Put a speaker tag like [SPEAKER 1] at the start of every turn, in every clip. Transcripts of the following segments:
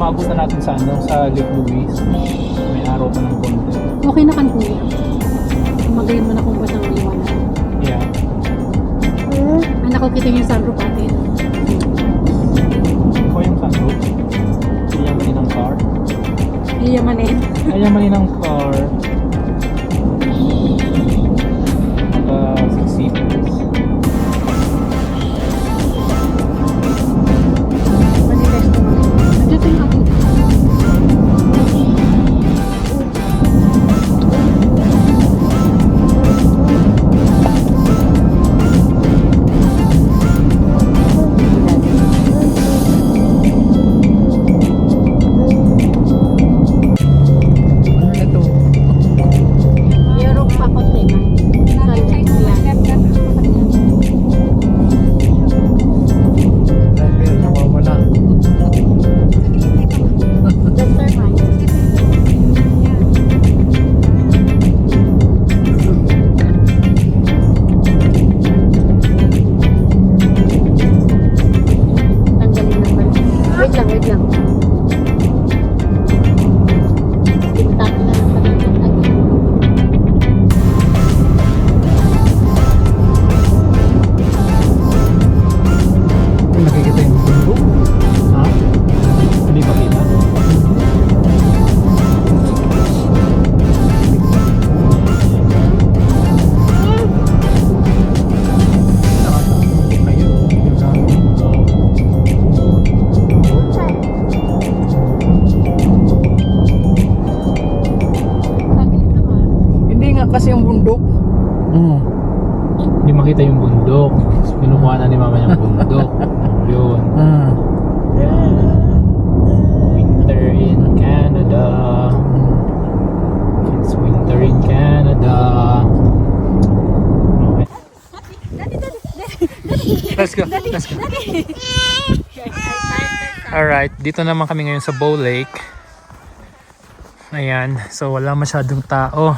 [SPEAKER 1] maabutan natin sa ano, sa Lake Louise. May araw pa ng konti.
[SPEAKER 2] Okay na kan kuya. Magayon mo na kung basang liwanag.
[SPEAKER 1] Yeah.
[SPEAKER 2] Anak ko kita yung sunroof atin.
[SPEAKER 1] Ikaw yung sunroof. Iyamanin ng car.
[SPEAKER 2] Iyamanin.
[SPEAKER 1] Iyamanin ng car. Naka 6 seaters.
[SPEAKER 2] Maniles ko. Nandiyan yung ako. Wait lang. Tinatapin na lang pala yung lagi.
[SPEAKER 1] Nakikita yung bundok? Ha? Hindi ba kita?
[SPEAKER 3] Kasi yung bundok.
[SPEAKER 1] Hindi makita yung bundok. Pinukuha na ni mama yung bundok. Yun. Winter in Canada. It's winter in Canada. Okay. Let's go. Alright, dito naman kami ngayon sa Bow Lake. Ayan, so wala masyadong tao.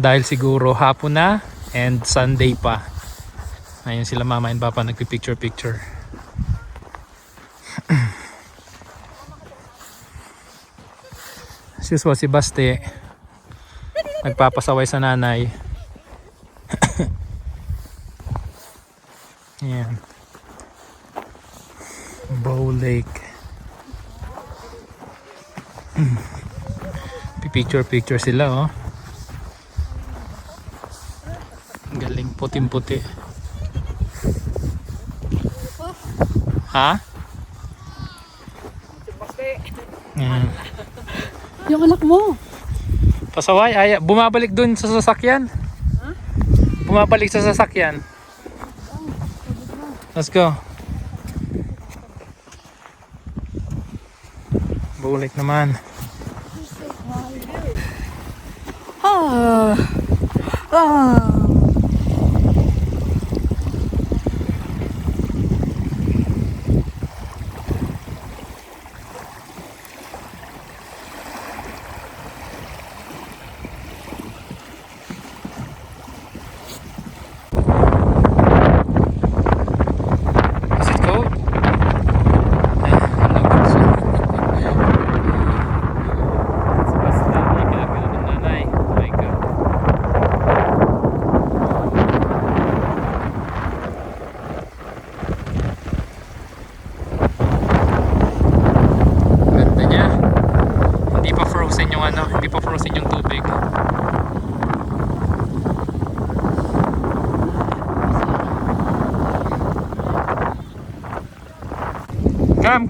[SPEAKER 1] Dahil siguro hapon na and Sunday pa. Ayun sila mama and papa nagpipicture-picture. Si Baste nagpapasaway sa nanay. Ayan. Bow Lake. Picture sila oh. Galing puting-puti. Ha?
[SPEAKER 2] Yung anak mo.
[SPEAKER 1] Pasaway, ay bumabalik dun sa sasakyan. Bumabalik sa sasakyan. Let's go. Bulik naman.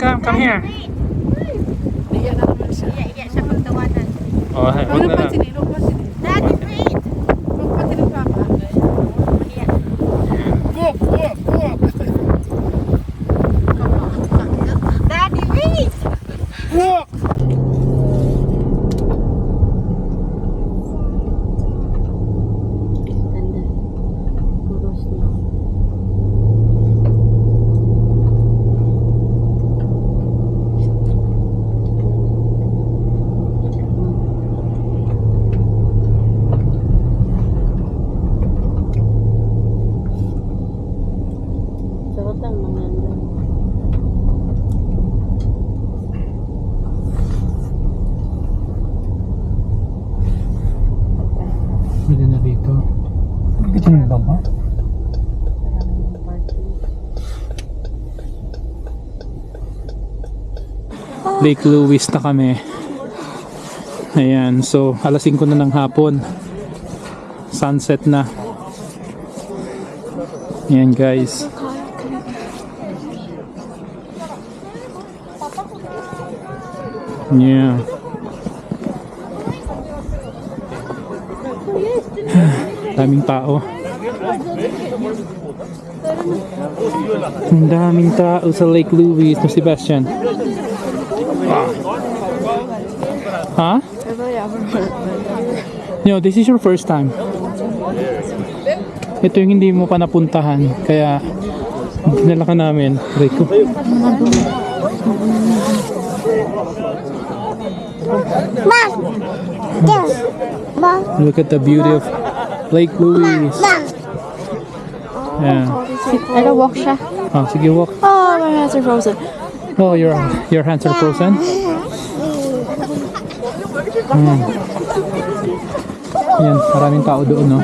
[SPEAKER 1] Come here.
[SPEAKER 3] Diyan na naman siya.
[SPEAKER 4] Iya siya pagtawanan.
[SPEAKER 1] Oh, wag na lang.
[SPEAKER 4] Daddy, wait! Daddy, wait!
[SPEAKER 1] Lake Louise na kami. Ayan, so alas 5 na ng hapon. Sunset na. Ayan guys. Yeah. Daming tao. Ang daming tao sa Lake Louise, no Sebastian. Huh? No, this is your first time. Ito yung hindi mo pa napuntahan, kaya dinala ka namin. Rico. Look at the beauty of Lake Louise. Yeah.
[SPEAKER 2] Nag-walk siya.
[SPEAKER 1] Oh, sige, walk.
[SPEAKER 2] Oh, my hands are frozen.
[SPEAKER 1] Oh, your hands are frozen. Yan, maraming tao doon, no?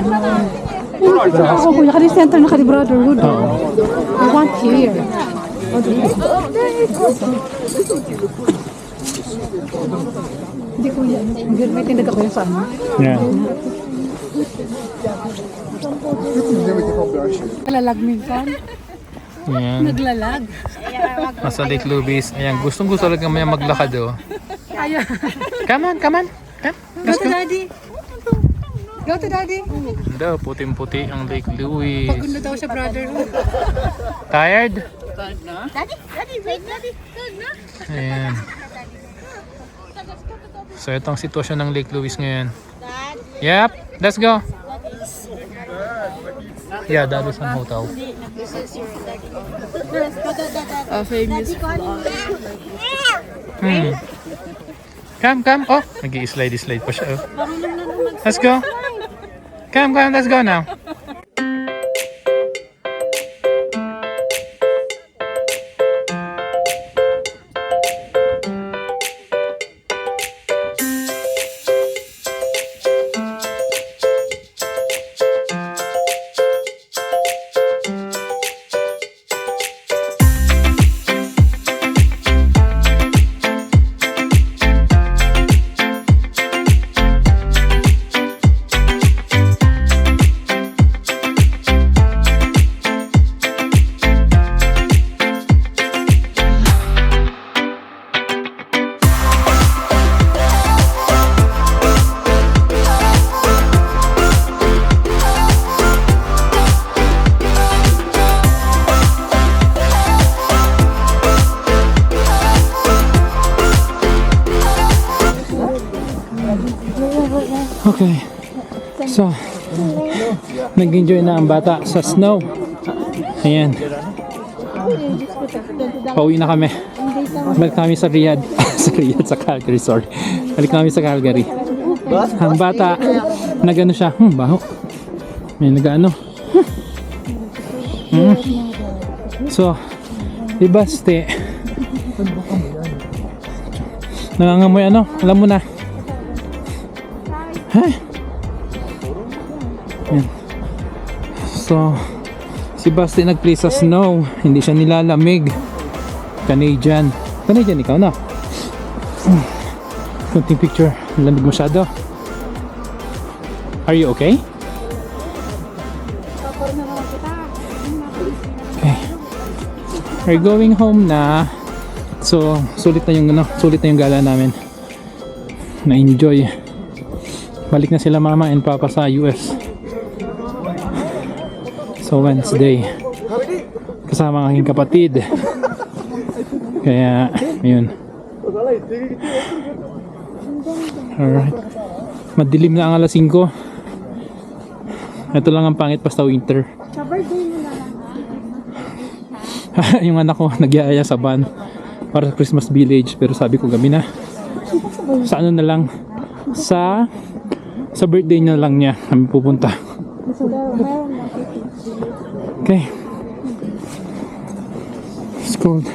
[SPEAKER 2] Ako, kuya, ka-center na ka-brotherhood.
[SPEAKER 1] Oo.
[SPEAKER 2] I want here. Hindi kuya. May tindag ako yung saan.
[SPEAKER 1] Yeah.
[SPEAKER 2] Naglalag minsan.
[SPEAKER 1] Yan.
[SPEAKER 2] Naglalag.
[SPEAKER 1] Nasa Lake Louise. Ayan, gustong gusto talaga maya maglakad, oh.
[SPEAKER 2] Ayaw.
[SPEAKER 1] Come on, come on. Come. Let's go.
[SPEAKER 2] Daddy. Go to daddy.
[SPEAKER 1] Daw, puting-puti ang Lake Louise.
[SPEAKER 2] Pagod daw siya, brotherhood.
[SPEAKER 1] Tired?
[SPEAKER 4] Daddy, wait, daddy.
[SPEAKER 1] Ayan. So, ito ang sitwasyon ng Lake Louise ngayon. Yep, let's go. Yeah, that is some hotel.
[SPEAKER 2] Famous.
[SPEAKER 1] Come. Oh, nag-i-slide pa siya. Oh. Let's go. Come, let's go now. Okay. So, nag-enjoy na ang bata sa snow. Ayan. Pauwi na kami. Balik kami sa Riyadh. sa Calgary, sorry. Balik kami sa Calgary. Ang bata, nag-ano siya. Baho. May nag-ano. So, di Baste. Nangangamoy ano? Alam mo na. Yan. So, si Basti nag-play sa snow. Hindi siya nilalamig. Canadian ikaw na. Kunting picture. Lamig masyado. Are you okay? Okay. We're going home na. So, sulit na yung gala namin. Na-enjoy. Balik na sila mama and papa sa US. So Wednesday, kasama ang aking kapatid. Kaya, ayun. Alright. Madilim na ang alas 5. Ito lang ang pangit basta winter. Yung anak ko nagyaya sa van para sa Christmas village, pero sabi ko gabi na. Sa ano na lang, sa birthday na lang niya kami pupunta. Okay. It's cold.